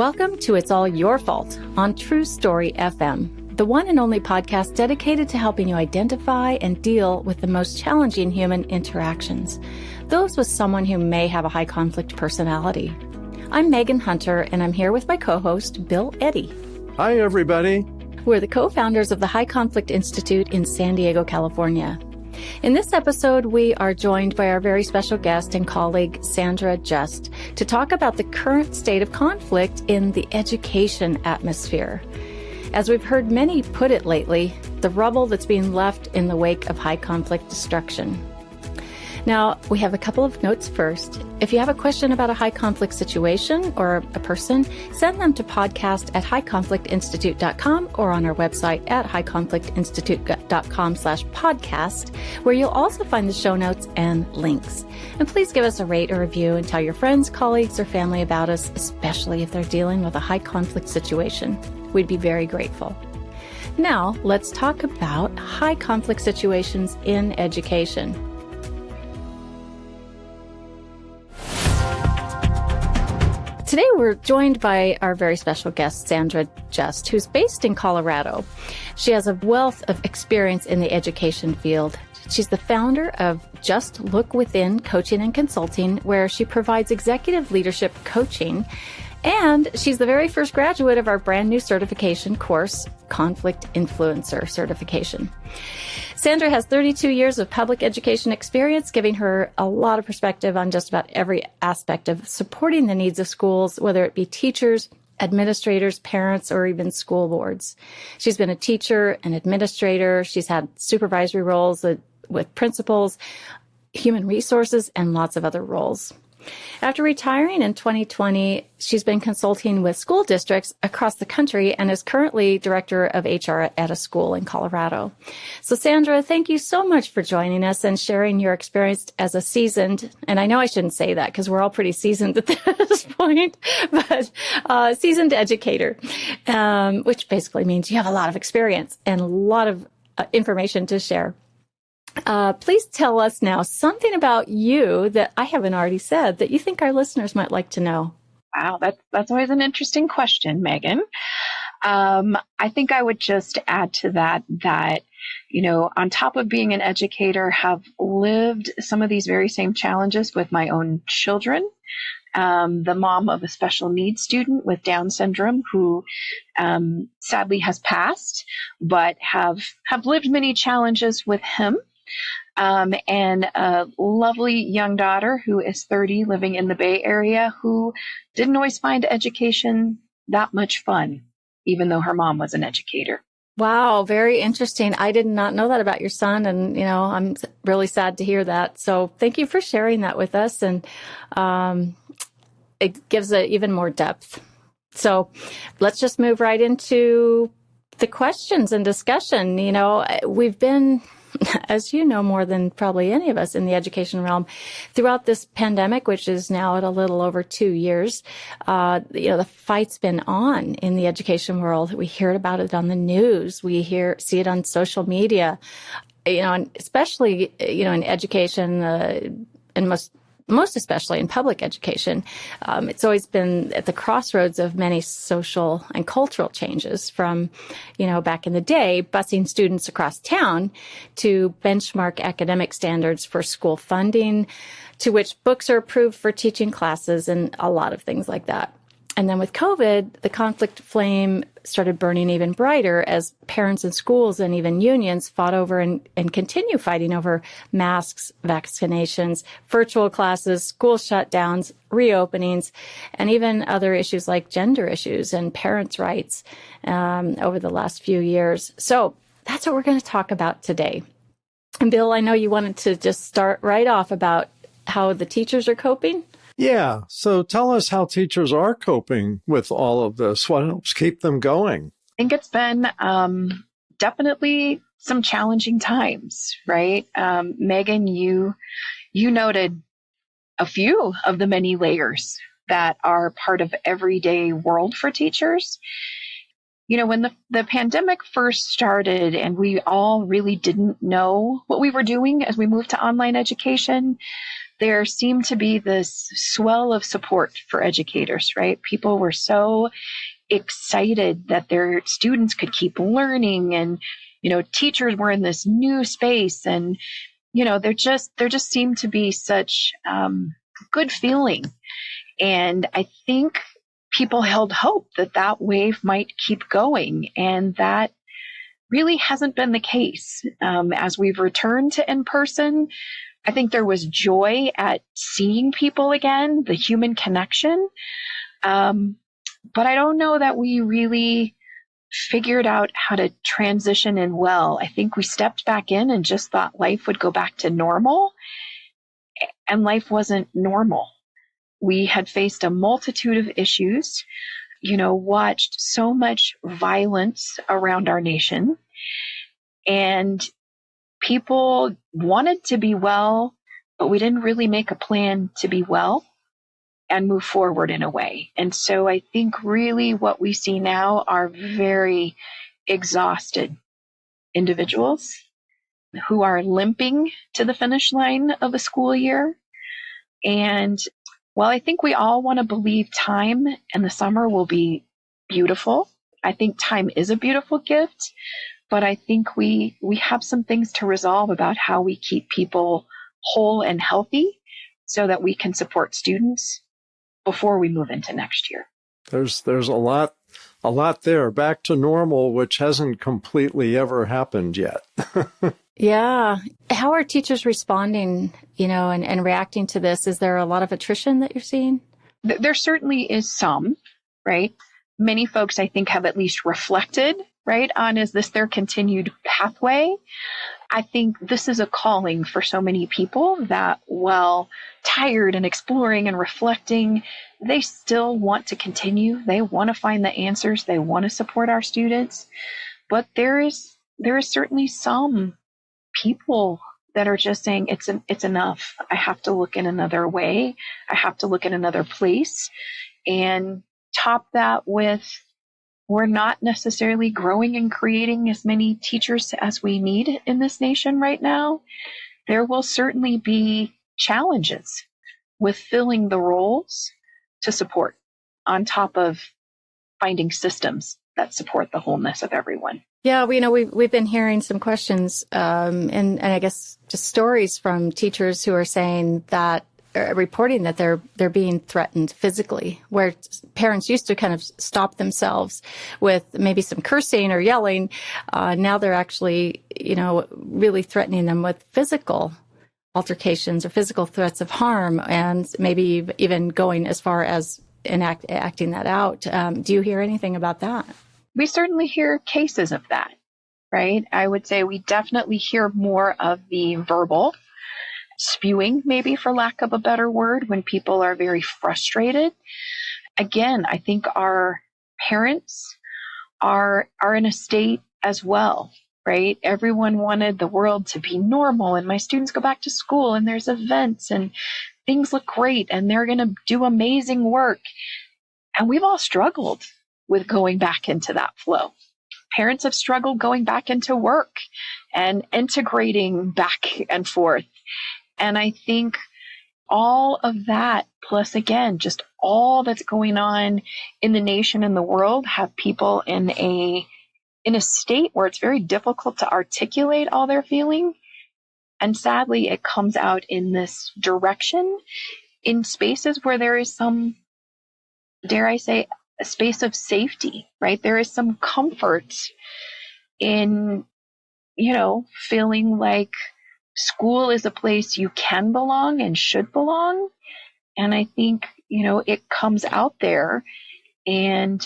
Welcome to It's All Your Fault on True Story FM, the one and only podcast dedicated to helping you identify and deal with the most challenging human interactions, those with someone who may have a high conflict personality. I'm Megan Hunter, and I'm here with my co-host, Bill Eddy. Hi, everybody. We're the co-founders of the High Conflict Institute in San Diego, California. In this episode, we are joined by our very special guest and colleague, Sandra Just, to talk about the current state of conflict in the education atmosphere. As we've heard many put it lately, the rubble that's being left in the wake of high conflict destruction. Now, we have a couple of notes first. If you have a question about a high conflict situation or a person, send them to podcast@highconflictinstitute.com or on our website at highconflictinstitute.com/podcast, where you'll also find the show notes and links. And please give us a rate or review and tell your friends, colleagues, or family about us, especially if they're dealing with a high conflict situation. We'd be very grateful. Now, let's talk about high conflict situations in education. Today, we're joined by our very special guest, Sandra Just, who's based in Colorado. She has a wealth of experience in the education field. She's the founder of Just Look Within Coaching and Consulting, where she provides executive leadership coaching. And she's the very first graduate of our brand new certification course, Conflict Influencer Certification. Sandra has 32 years of public education experience, giving her a lot of perspective on just about every aspect of supporting the needs of schools, whether it be teachers, administrators, parents, or even school boards. She's been a teacher, an administrator. She's had supervisory roles with principals, human resources, and lots of other roles. After retiring in 2020, she's been consulting with school districts across the country and is currently director of HR at a school in Colorado. So Sandra, thank you so much for joining us and sharing your experience as a seasoned, and I know I shouldn't say that because we're all pretty seasoned at this point, but seasoned educator, which basically means you have a lot of experience and a lot of information to share. Please tell us now something about you that I haven't already said that you think our listeners might like to know. Wow, that's always an interesting question, Megan. I think I would just add to that, on top of being an educator, have lived some of these very same challenges with my own children. The mom of a special needs student with Down syndrome who sadly has passed, but have lived many challenges with him. And a lovely young daughter who is 30 living in the Bay Area who didn't always find education that much fun, even though her mom was an educator. Wow, very interesting. I did not know that about your son, and I'm really sad to hear that. So thank you for sharing that with us, and it gives it even more depth. So let's just move right into the questions and discussion. We've been, as you know, more than probably any of us in the education realm, throughout this pandemic, which is now at a little over 2 years, the fight's been on in the education world. We hear about it on the news. We see it on social media, and especially, in education, and most especially in public education. It's always been at the crossroads of many social and cultural changes from, back in the day, busing students across town to benchmark academic standards for school funding, to which books are approved for teaching classes and a lot of things like that. And then with COVID, the conflict flame started burning even brighter as parents and schools and even unions fought over and continue fighting over masks, vaccinations, virtual classes, school shutdowns, reopenings, and even other issues like gender issues and parents' rights over the last few years. So that's what we're going to talk about today. And Bill, I know you wanted to just start right off about how the teachers are coping. Yeah. So tell us how teachers are coping with all of this. What helps keep them going? I think it's been definitely some challenging times, right? Megan, you noted a few of the many layers that are part of everyday world for teachers. When the pandemic first started and we all really didn't know what we were doing as we moved to online education, there seemed to be this swell of support for educators, right? People were so excited that their students could keep learning, and, teachers were in this new space, and, there just seemed to be such good feeling. And I think people held hope that that wave might keep going, and that really hasn't been the case. As we've returned to in-person, I think there was joy at seeing people again, the human connection. But I don't know that we really figured out how to transition in well. I think we stepped back in and just thought life would go back to normal, and life wasn't normal. We had faced a multitude of issues, watched so much violence around our nation, and people wanted to be well, but we didn't really make a plan to be well and move forward in a way. And so I think really what we see now are very exhausted individuals who are limping to the finish line of a school year. And while I think we all want to believe time and the summer will be beautiful, I think time is a beautiful gift, but I think we have some things to resolve about how we keep people whole and healthy so that we can support students before we move into next year. There's a lot there. Back to normal, which hasn't completely ever happened yet. Yeah. How are teachers responding, and reacting to this? Is there a lot of attrition that you're seeing? There certainly is some, right? Many folks, I think, have at least reflected, right, on is this their continued pathway? I think this is a calling for so many people that, while tired and exploring and reflecting, they still want to continue. They want to find the answers. They want to support our students. But there is certainly some people that are just saying it's enough. I have to look in another way. I have to look in another place. And top that with, we're not necessarily growing and creating as many teachers as we need in this nation right now. There will certainly be challenges with filling the roles to support, on top of finding systems that support the wholeness of everyone. Yeah, we've been hearing some questions, and I guess just stories from teachers who are saying that, reporting that they're being threatened physically, where parents used to kind of stop themselves with maybe some cursing or yelling. Now they're actually, really threatening them with physical altercations or physical threats of harm, and maybe even going as far as acting that out. Do you hear anything about that? We certainly hear cases of that, right? I would say we definitely hear more of the verbal spewing, maybe for lack of a better word, when people are very frustrated. Again, I think our parents are in a state as well, right? Everyone wanted the world to be normal, and my students go back to school, and there's events, and things look great, and they're going to do amazing work. And we've all struggled with going back into that flow. Parents have struggled going back into work and integrating back and forth. And I think all of that, plus again, just all that's going on in the nation and the world, have people in a state where it's very difficult to articulate all they're feeling. And sadly, it comes out in this direction in spaces where there is some, dare I say, a space of safety, right? There is some comfort in, feeling like school is a place you can belong and should belong. And I think, it comes out there and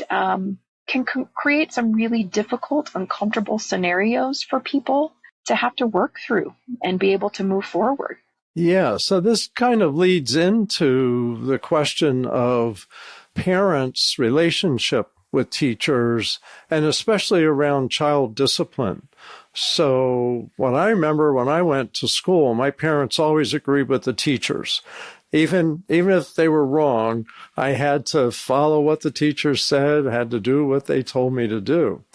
can create some really difficult, uncomfortable scenarios for people to have to work through and be able to move forward. Yeah, so this kind of leads into the question of parents' relationship with teachers, and especially around child discipline. So what I remember when I went to school, my parents always agreed with the teachers. Even if they were wrong, I had to follow what the teachers said, had to do what they told me to do.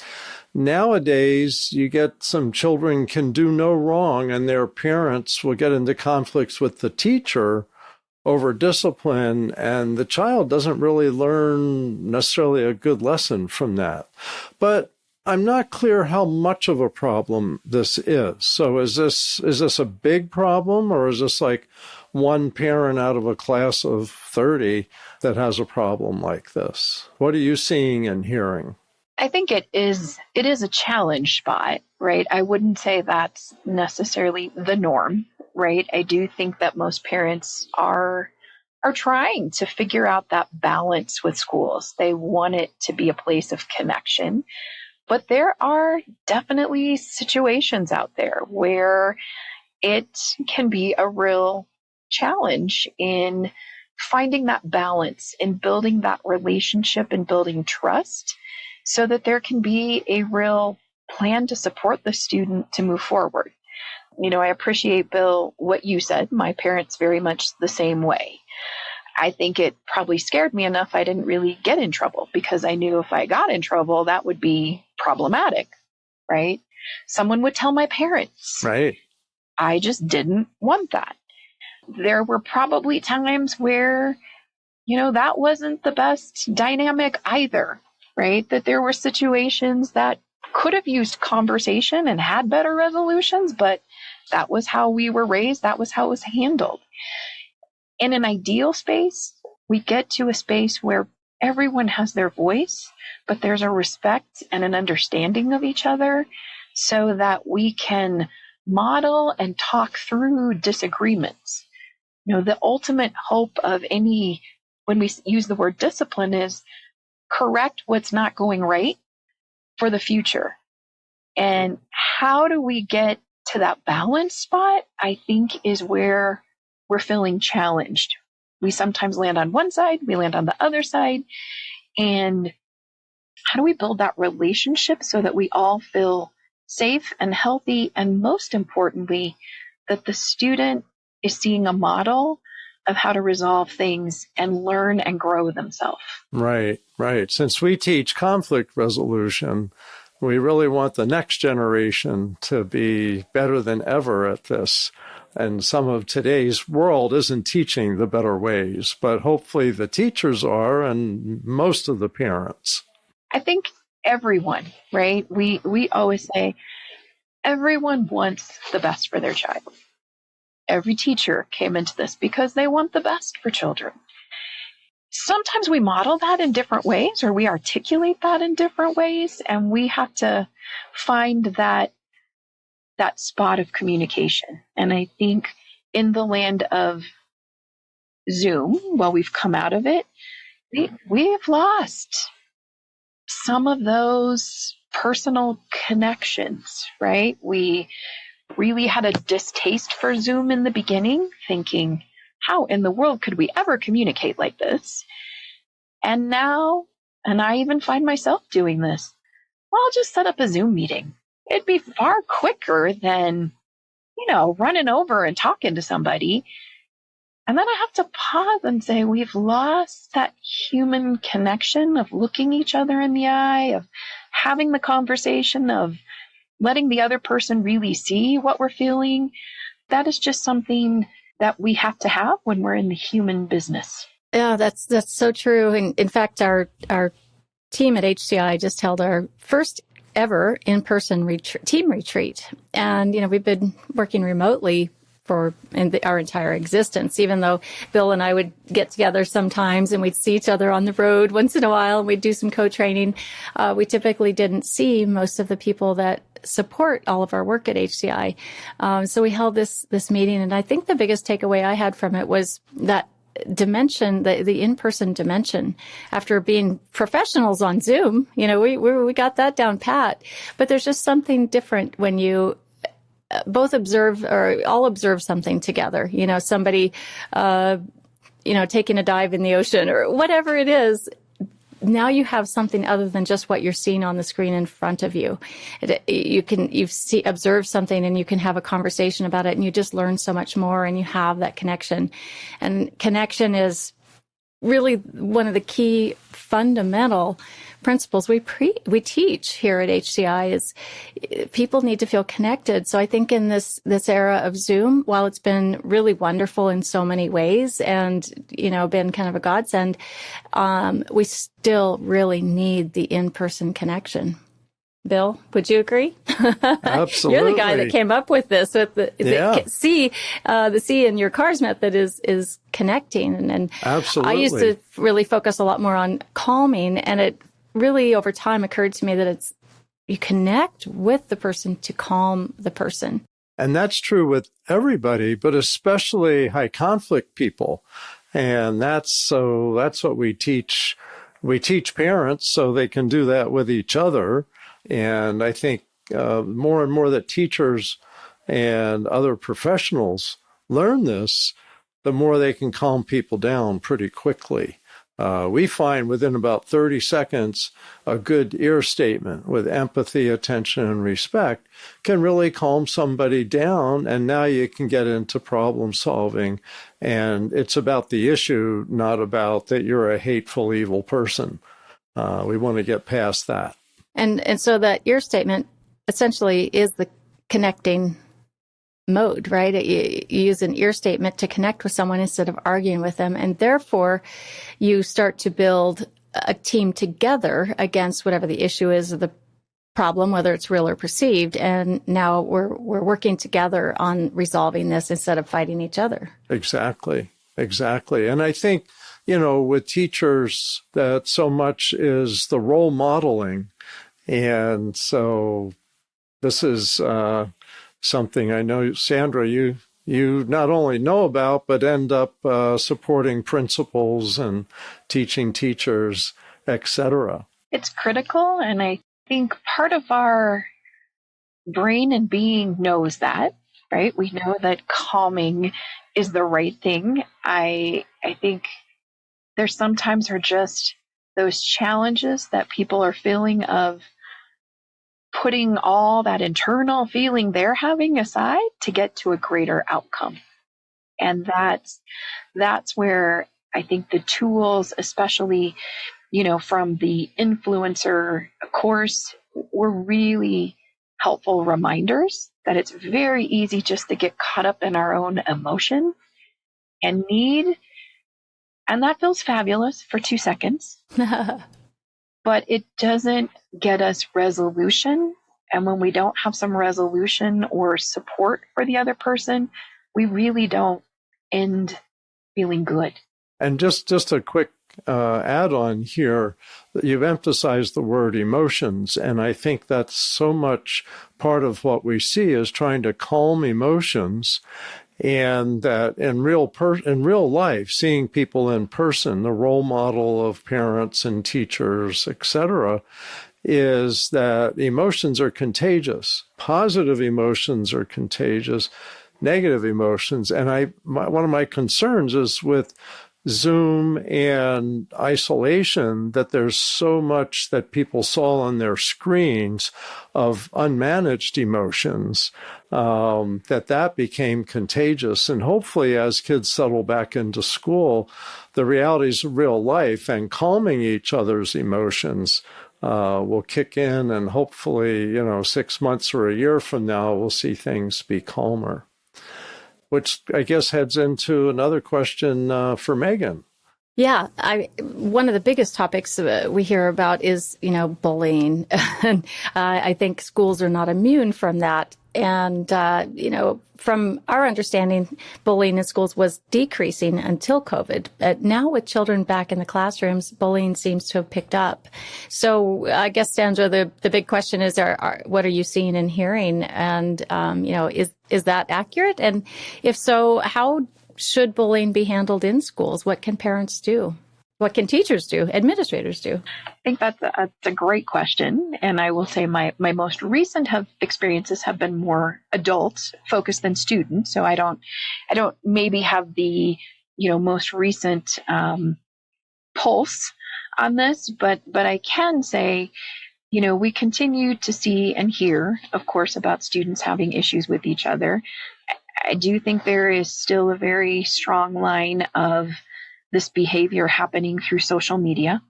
Nowadays, you get some children can do no wrong, and their parents will get into conflicts with the teacher over discipline, and the child doesn't really learn necessarily a good lesson from that. But I'm not clear how much of a problem this is. So is this a big problem, or is this like one parent out of a class of 30 that has a problem like this? What are you seeing and hearing? I think it is a challenge spot, right? I wouldn't say that's necessarily the norm, right? I do think that most parents are trying to figure out that balance with schools. They want it to be a place of connection. But there are definitely situations out there where it can be a real challenge in finding that balance, in building that relationship and building trust so that there can be a real plan to support the student to move forward. I appreciate, Bill, what you said. My parents very much the same way. I think it probably scared me enough I didn't really get in trouble because I knew if I got in trouble, that would be problematic, right? Someone would tell my parents. Right. I just didn't want that. There were probably times where, that wasn't the best dynamic either, right? That there were situations that could have used conversation and had better resolutions, but that was how we were raised. That was how it was handled. In an ideal space, we get to a space where everyone has their voice, but there's a respect and an understanding of each other so that we can model and talk through disagreements. The ultimate hope of when we use the word discipline is correct what's not going right for the future. And how do we get to that balance spot, I think, is where we're feeling challenged. We sometimes land on one side, we land on the other side. And how do we build that relationship so that we all feel safe and healthy? And most importantly, that the student is seeing a model of how to resolve things and learn and grow themselves. Right. Since we teach conflict resolution, we really want the next generation to be better than ever at this. And some of today's world isn't teaching the better ways, but hopefully the teachers are and most of the parents. I think everyone, right? We always say everyone wants the best for their child. Every teacher came into this because they want the best for children. Sometimes we model that in different ways or we articulate that in different ways, and we have to find that spot of communication. And I think in the land of Zoom, while we've come out of it, we've lost some of those personal connections, right? We really had a distaste for Zoom in the beginning, thinking, how in the world could we ever communicate like this? And now, and I even find myself doing this, well, I'll just set up a Zoom meeting. It'd be far quicker than, running over and talking to somebody. And then I have to pause and say, we've lost that human connection of looking each other in the eye, of having the conversation, of letting the other person really see what we're feeling. That is just something that we have to have when we're in the human business. Yeah, that's so true. And in fact, our team at HCI just held our first ever in-person team retreat. And, we've been working remotely for our entire existence, even though Bill and I would get together sometimes and we'd see each other on the road once in a while and we'd do some co-training. We typically didn't see most of the people that support all of our work at HCI. So we held this meeting, and I think the biggest takeaway I had from it was that dimension, the in-person dimension. After being professionals on Zoom, we got that down pat. But there's just something different when you both observe or all observe something together. Somebody, taking a dive in the ocean or whatever it is. Now you have something other than just what you're seeing on the screen in front of you. Observe something and you can have a conversation about it, and you just learn so much more and you have that connection. And connection is really one of the key fundamental principles we teach here at HCI is people need to feel connected. So I think in this era of Zoom, while it's been really wonderful in so many ways and, been kind of a godsend, we still really need the in-person connection. Bill, would you agree? Absolutely. You're the guy that came up with this. With the C in your CARS method is connecting, and absolutely. I used to really focus a lot more on calming, and it really over time occurred to me that you connect with the person to calm the person. And that's true with everybody, but especially high conflict people. And that's what we teach. We teach parents so they can do that with each other. And I think more and more that teachers and other professionals learn this, the more they can calm people down pretty quickly. We find within about 30 seconds, a good ear statement with empathy, attention, and respect can really calm somebody down. And now you can get into problem solving. And it's about the issue, not about that you're a hateful, evil person. We want to get past that. And so that ear statement essentially is the connecting mode, right? You use an ear statement to connect with someone instead of arguing with them. And therefore, you start to build a team together against whatever the issue is or the problem, whether it's real or perceived. And now we're working together on resolving this instead of fighting each other. Exactly. And I think, with teachers, that so much is the role modeling. And so this is something I know, Sandra, you not only know about, but end up supporting principals and teaching teachers, etc. It's critical, and I think part of our brain and being knows that, right? We know that calming is the right thing. I think there sometimes are just those challenges that people are feeling of putting all that internal feeling they're having aside to get to a greater outcome. And that's where I think the tools, especially, from the influencer course, were really helpful reminders that it's very easy just to get caught up in our own emotion and need. And that feels fabulous for 2 seconds. But it doesn't get us resolution. And when we don't have some resolution or support for the other person, we really don't end feeling good. And just a quick add-on here, you've emphasized the word emotions. And I think that's so much part of what we see is trying to calm emotions. And that in real life, seeing people in person, the role model of parents and teachers, etc., is that emotions are contagious. Positive emotions are contagious. Negative emotions, and one of my concerns is with Zoom and isolation that there's so much that people saw on their screens of unmanaged emotions that became contagious. And hopefully as kids settle back into school, the realities of real life and calming each other's emotions will kick in, and hopefully, 6 months or a year from now, we'll see things be calmer. Which I guess heads into another question for Megan. Yeah, one of the biggest topics we hear about is, bullying. And I think schools are not immune from that. And, from our understanding, bullying in schools was decreasing until COVID. Now with children back in the classrooms, bullying seems to have picked up. So I guess, Sandra, the big question is, what are you seeing and hearing? And, is that accurate? And if so, how should bullying be handled in schools? What can parents do? What can teachers do? Administrators do? I think that's a great question. And I will say my most recent experiences have been more adult focused than student. So I don't maybe have the, most recent pulse on this, but I can say, we continue to see and hear, of course, about students having issues with each other. I do think there is still a very strong line of this behavior happening through social media.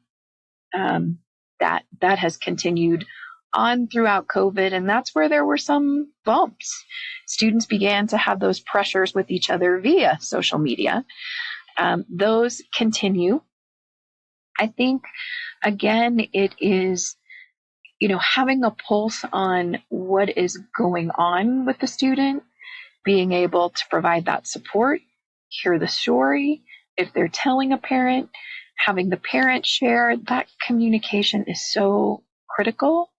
That has continued on throughout COVID, and that's where there were some bumps. Students began to have those pressures with each other via social media. Those continue. I think, again, it is, having a pulse on what is going on with the student, being able to provide that support, hear the story. If they're telling a parent, having the parent share, that communication is so critical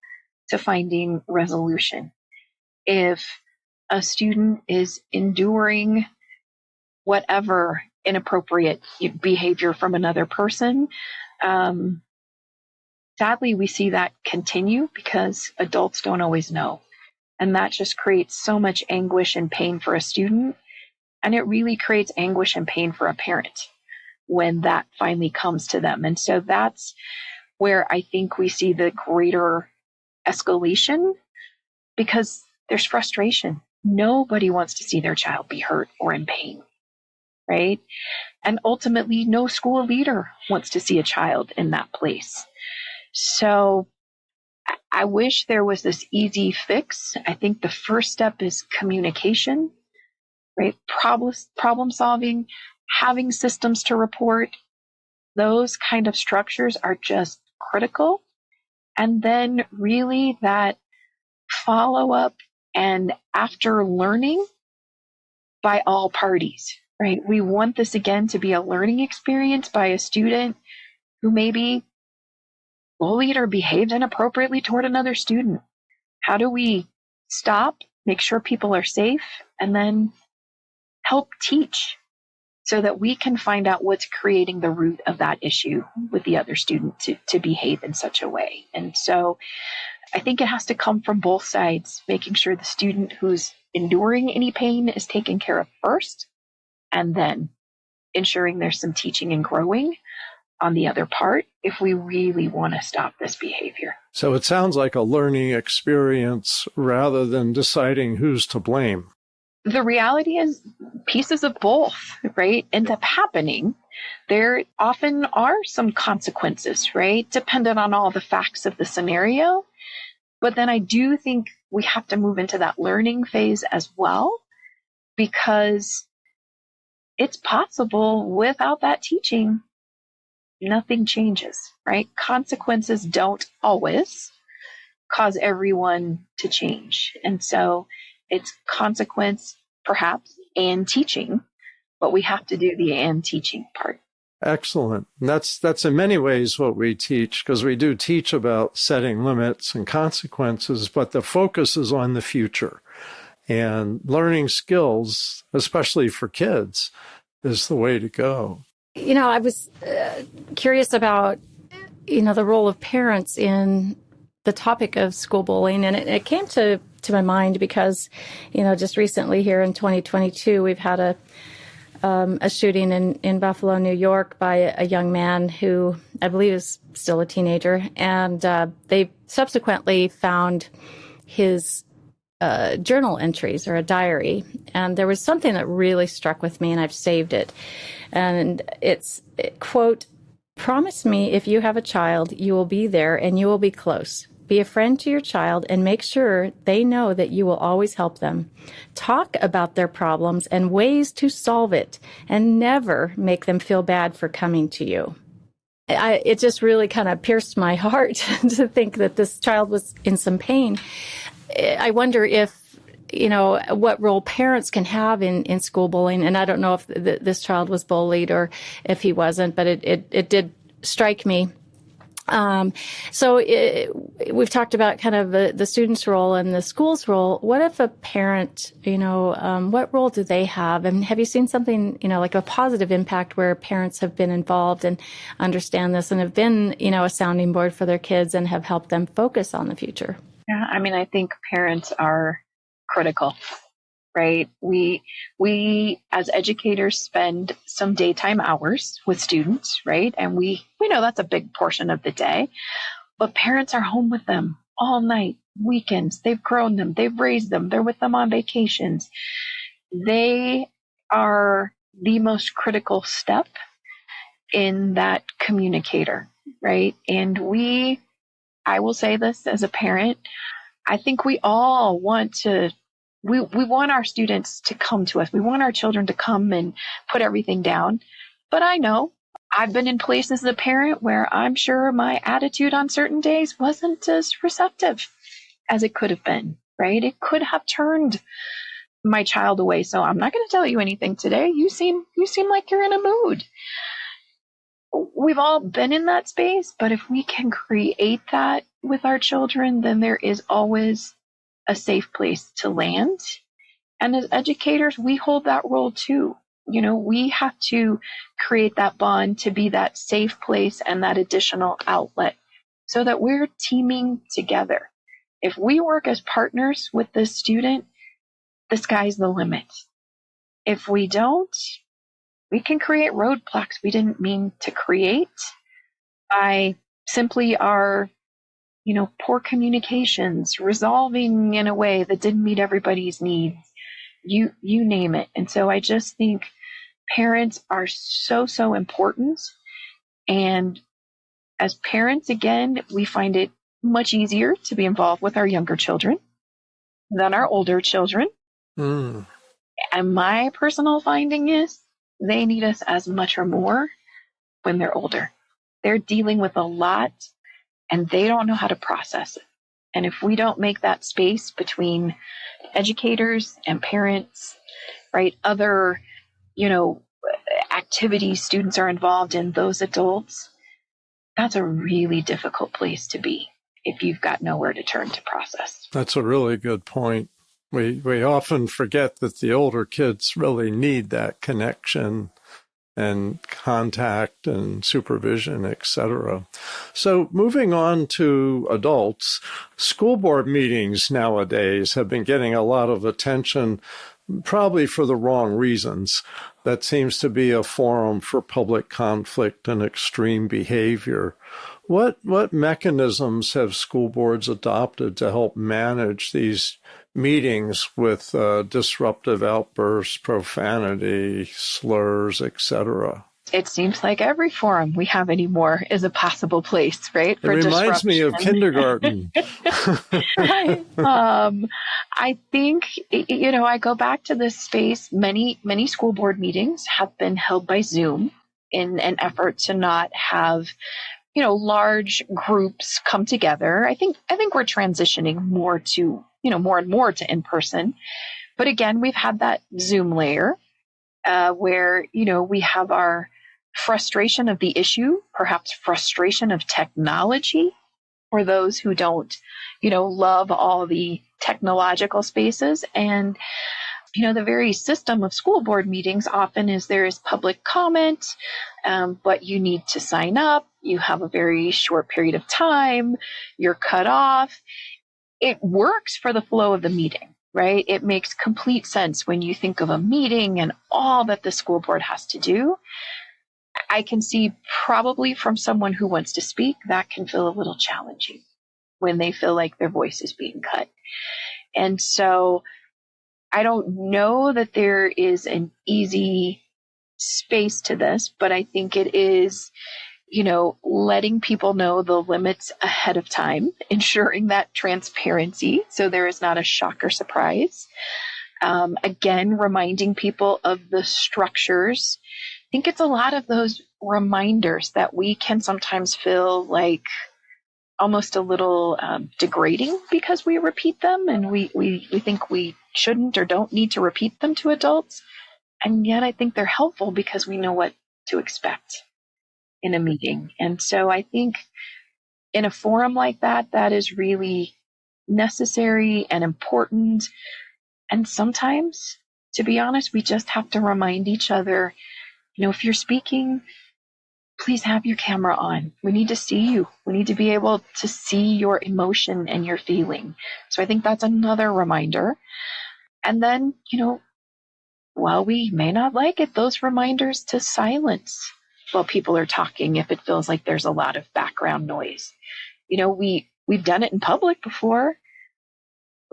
to finding resolution. If a student is enduring whatever inappropriate behavior from another person, sadly, we see that continue because adults don't always know. And that just creates so much anguish and pain for a student. And it really creates anguish and pain for a parent when that finally comes to them. And so that's where I think we see the greater escalation, because there's frustration. Nobody wants to see their child be hurt or in pain, right? And ultimately, no school leader wants to see a child in that place. So I wish there was this easy fix. I think the first step is communication, right? Problem solving, having systems to report. Those kind of structures are just critical. And then really that follow up and after learning by all parties, right? We want this again to be a learning experience by a student who maybe bullied or behaved inappropriately toward another student. How do we stop, make sure people are safe, and then help teach so that we can find out what's creating the root of that issue with the other student to behave in such a way. And so I think it has to come from both sides, making sure the student who's enduring any pain is taken care of first, and then ensuring there's some teaching and growing on the other part if we really want to stop this behavior. So it sounds like a learning experience rather than deciding who's to blame. The reality is pieces of both, right, end up happening. There often are some consequences, right, dependent on all the facts of the scenario. But then I do think we have to move into that learning phase as well, because it's possible without that teaching, nothing changes, right? Consequences don't always cause everyone to change. And so it's consequence, perhaps, and teaching, but we have to do the and teaching part. Excellent. And that's in many ways what we teach, because we do teach about setting limits and consequences, but the focus is on the future. And learning skills, especially for kids, is the way to go. I was curious about, the role of parents in the topic of school bullying. And it came to my mind because, just recently here in 2022, we've had a shooting in Buffalo, New York by a young man who I believe is still a teenager. And they subsequently found his journal entries or a diary. And there was something that really struck with me, and I've saved it. And it's, quote, "Promise me if you have a child, you will be there and you will be close. Be a friend to your child and make sure they know that you will always help them. Talk about their problems and ways to solve it, and never make them feel bad for coming to you." It just really kind of pierced my heart to think that this child was in some pain. I wonder if, what role parents can have in school bullying. And I don't know if this child was bullied or if he wasn't, but it did strike me. So we've talked about kind of the student's role and the school's role. What if a parent, what role do they have? And have you seen something, like a positive impact where parents have been involved and understand this and have been, a sounding board for their kids and have helped them focus on the future? Yeah, I think parents are critical, right? We as educators spend some daytime hours with students, right? And we know that's a big portion of the day, but parents are home with them all night, weekends. They've grown them, they've raised them, they're with them on vacations. They are the most critical step in that communicator, right? And I will say this as a parent, I think we all want we want our students to come to us. We want our children to come and put everything down. But I know I've been in places as a parent where I'm sure my attitude on certain days wasn't as receptive as it could have been, right? It could have turned my child away. So I'm not going to tell you anything today. You seem like you're in a mood. We've all been in that space, but if we can create that with our children, then there is always a safe place to land. And as educators, we hold that role too. We have to create that bond to be that safe place and that additional outlet so that we're teaming together. If we work as partners with this student, the sky's the limit. If we don't, we can create roadblocks we didn't mean to create by simply our, poor communications, resolving in a way that didn't meet everybody's needs. You name it. And so I just think parents are so, so important. And as parents, again, we find it much easier to be involved with our younger children than our older children. Mm. And my personal finding is they need us as much or more when they're older. They're dealing with a lot and they don't know how to process it. And if we don't make that space between educators and parents, right, other, activities students are involved in, those adults, that's a really difficult place to be if you've got nowhere to turn to process. That's a really good point. We often forget that the older kids really need that connection and contact and supervision, etc. So moving on to adults, school board meetings nowadays have been getting a lot of attention, probably for the wrong reasons. That seems to be a forum for public conflict and extreme behavior. What mechanisms have school boards adopted to help manage these meetings with disruptive outbursts, profanity, slurs, etc.? It seems like every forum we have anymore is a possible place, right? It reminds me of kindergarten. I think, I go back to this space. Many school board meetings have been held by Zoom in an effort to not have, large groups come together. I think we're transitioning more to, more and more to in-person. But again, we've had that Zoom layer where, we have our frustration of the issue, perhaps frustration of technology for those who don't, love all the technological spaces. And, the very system of school board meetings often is there is public comment, but you need to sign up. You have a very short period of time. You're cut off. It works for the flow of the meeting, right? It makes complete sense when you think of a meeting and all that the school board has to do. I can see probably from someone who wants to speak, that can feel a little challenging when they feel like their voice is being cut. And so I don't know that there is an easy space to this, but I think it is, letting people know the limits ahead of time, ensuring that transparency so there is not a shock or surprise. Again, reminding people of the structures. I think it's a lot of those reminders that we can sometimes feel like almost a little degrading because we repeat them and we think we shouldn't or don't need to repeat them to adults. And yet I think they're helpful because we know what to expect in a meeting. And so I think in a forum like that, that is really necessary and important. And sometimes, to be honest, we just have to remind each other, if you're speaking, please have your camera on. We need to see you. We need to be able to see your emotion and your feeling. So I think that's another reminder. And then, while we may not like it, those reminders to silence while people are talking if it feels like there's a lot of background noise. We've done it in public before.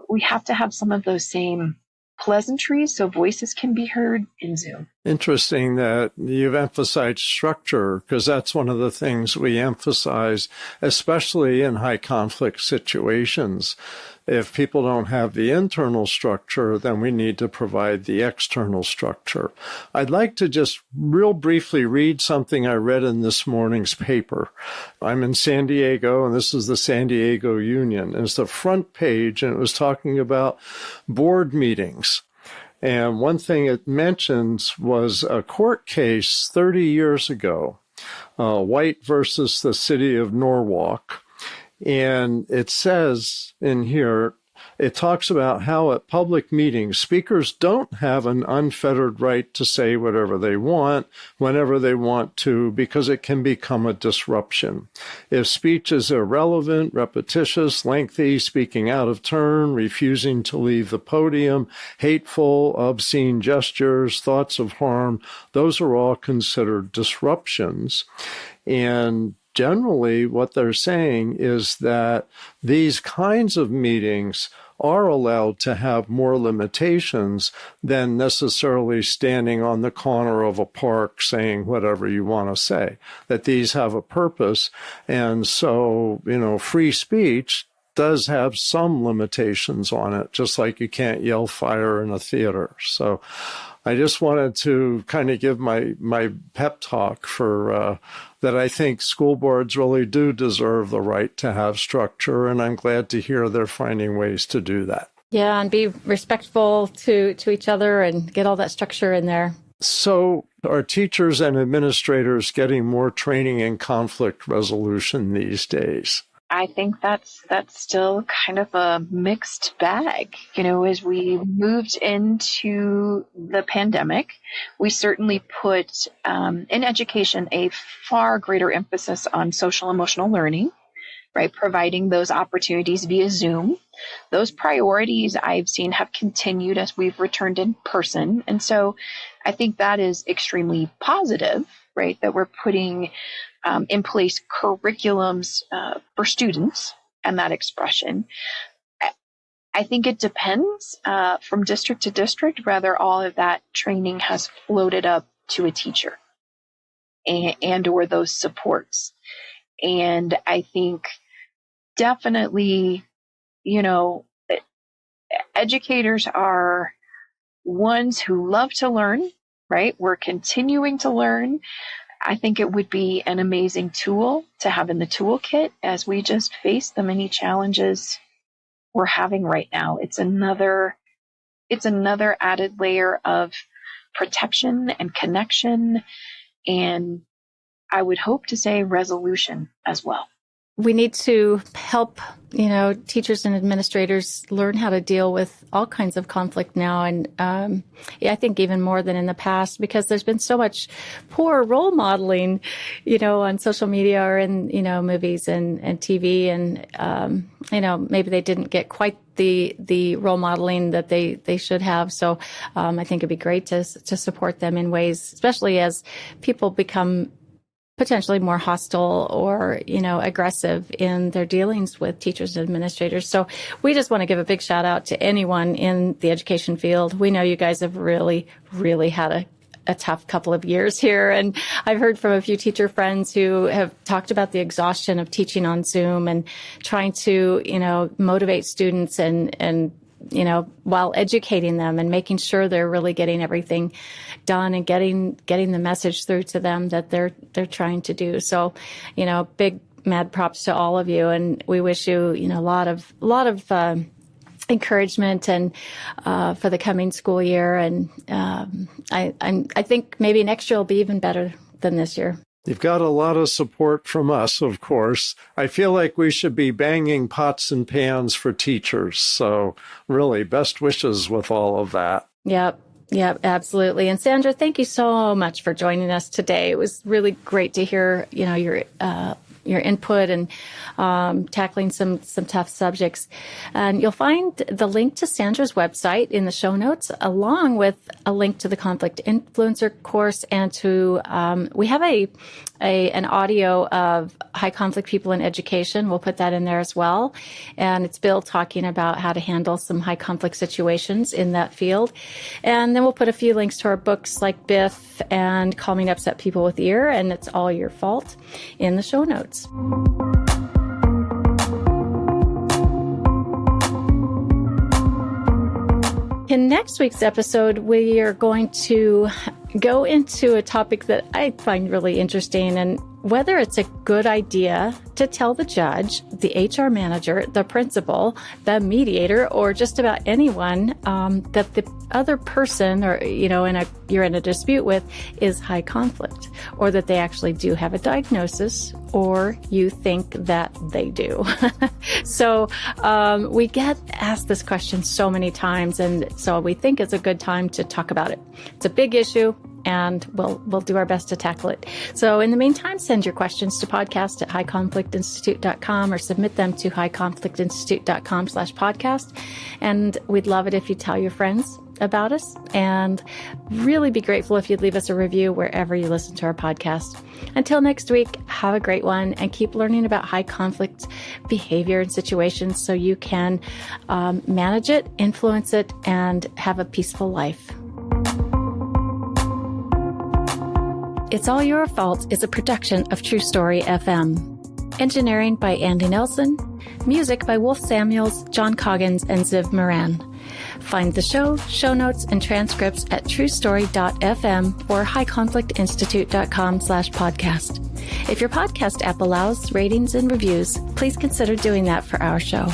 We have to have some of those same pleasantries so voices can be heard in Zoom. Interesting that you've emphasized structure, because that's one of the things we emphasize, especially in high conflict situations. If people don't have the internal structure, then we need to provide the external structure. I'd like to just real briefly read something I read in this morning's paper. I'm in San Diego, and this is the San Diego Union. And it's the front page, and it was talking about board meetings. And one thing it mentions was a court case 30 years ago, White versus the city of Norwalk. And it says in here, it talks about how at public meetings, speakers don't have an unfettered right to say whatever they want, whenever they want to, because it can become a disruption. If speech is irrelevant, repetitious, lengthy, speaking out of turn, refusing to leave the podium, hateful, obscene gestures, thoughts of harm, those are all considered disruptions. And generally, what they're saying is that these kinds of meetings are allowed to have more limitations than necessarily standing on the corner of a park saying whatever you want to say, that these have a purpose. And so, free speech does have some limitations on it, just like you can't yell fire in a theater. So I just wanted to kind of give my pep talk for that. I think school boards really do deserve the right to have structure, and I'm glad to hear they're finding ways to do that. Yeah, and be respectful to each other and get all that structure in there. So are teachers and administrators getting more training in conflict resolution these days? I think that's still kind of a mixed bag. As we moved into the pandemic, we certainly put in education a far greater emphasis on social emotional learning, right? Providing those opportunities via Zoom. Those priorities I've seen have continued as we've returned in person. And so I think that is extremely positive, right? That we're putting in place curriculums for students and that expression. I think it depends from district to district whether all of that training has floated up to a teacher and or those supports. And I think definitely, educators are ones who love to learn, right? We're continuing to learn. I think it would be an amazing tool to have in the toolkit as we just face the many challenges we're having right now. It's another added layer of protection and connection, and I would hope to say resolution as well. We need to help, teachers and administrators learn how to deal with all kinds of conflict now. And I think even more than in the past, because there's been so much poor role modeling, on social media or in, movies and TV. And, maybe they didn't get quite the role modeling that they should have. So I think it'd be great to support them in ways, especially as people become potentially more hostile or, aggressive in their dealings with teachers and administrators. So we just want to give a big shout out to anyone in the education field. We know you guys have really, really had a tough couple of years here. And I've heard from a few teacher friends who have talked about the exhaustion of teaching on Zoom and trying to, motivate students and while educating them and making sure they're really getting everything done and getting the message through to them that they're trying to do. So, big mad props to all of you, and we wish you, a lot of encouragement and for the coming school year. And I think maybe next year will be even better than this year. You've got a lot of support from us, of course. I feel like we should be banging pots and pans for teachers. So really, best wishes with all of that. Yep, absolutely. And Sandra, thank you so much for joining us today. It was really great to hear, your your input and tackling some tough subjects. And you'll find the link to Sandra's website in the show notes, along with a link to the Conflict Influencer course and to we have an audio of high conflict people in education. We'll put that in there as well. And it's Bill talking about how to handle some high conflict situations in that field. And then we'll put a few links to our books like Biff and Calming Upset People with Ear and It's All Your Fault in the show notes. In next week's episode, we are going to go into a topic that I find really interesting, and whether it's a good idea to tell the judge, the HR manager, the principal, the mediator, or just about anyone that the other person or, you're in a dispute with is high conflict, or that they actually do have a diagnosis, or you think that they do. So we get asked this question so many times, and so we think it's a good time to talk about it. It's a big issue, and we'll do our best to tackle it. So in the meantime, send your questions to podcast@highconflictinstitute.com or submit them to highconflictinstitute.com/podcast. And we'd love it if you tell your friends about us, and really be grateful if you'd leave us a review wherever you listen to our podcast. Until next week, have a great one and keep learning about high conflict behavior and situations so you can manage it, influence it, and have a peaceful life. It's All Your Fault is a production of True Story FM. Engineering by Andy Nelson. Music by Wolf Samuels, John Coggins, and Ziv Moran. Find the show notes, and transcripts at truestory.fm or highconflictinstitute.com/podcast. If your podcast app allows ratings and reviews, please consider doing that for our show.